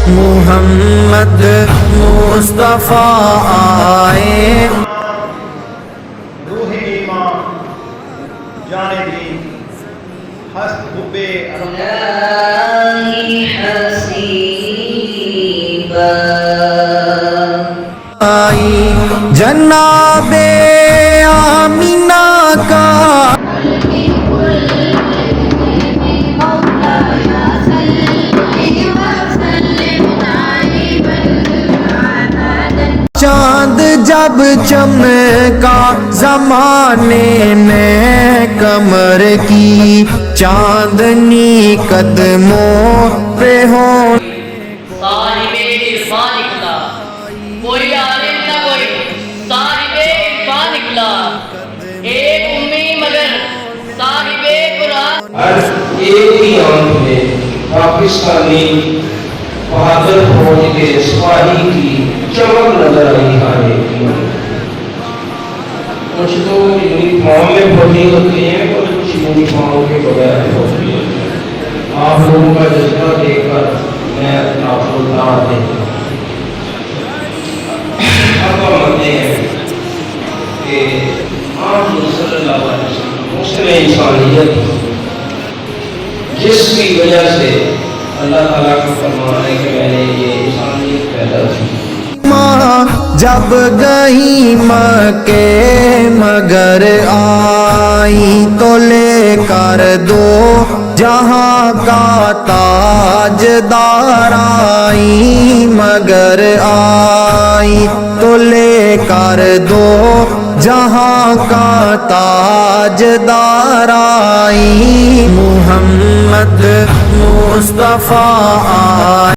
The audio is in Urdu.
محمد مصطفیٰ آئے، روح ایمان جان دین ہست حبے الہی حسیبہ آئی جناب آمینہ کا چاند جب چمکا زمانے میں کمر کی چاندنی قدموں پہ ہو صاحب عرفان نکلا، کوئی عالم نہ کوئی صاحب عرفان نکلا، ایک امی مگر صاحب قرآن۔ ہر ایک ہی آنکھ میں پاکستانی بہادر فوج کے سپاہی کی چمک نظر آئی ہے۔ کچھ تو یونیفارم میں فوجی ہوتے ہیں اور کچھ یونیفارم کے بغیر فوجی ہوتے ہیں۔ آپ لوگوں کا جذبہ دیکھ کر میں اپنا خوددار دیتا ہوں۔ اب ہم مانتے ہیں کہ آپ صلی اللہ علیہ وسلم مسلم انسانیت جس کی وجہ سے اللہ تعالیٰ کا فرمان ہے کہ میں نے یہ انسانیت پیدا کی۔ جب گئی مکے مگر آئی تو لے کر دو جہاں کا تاجدار آئی، مگر آئی تو لے کر دو جہاں کا تاجدار آئی، محمد مصطفیٰ آئی۔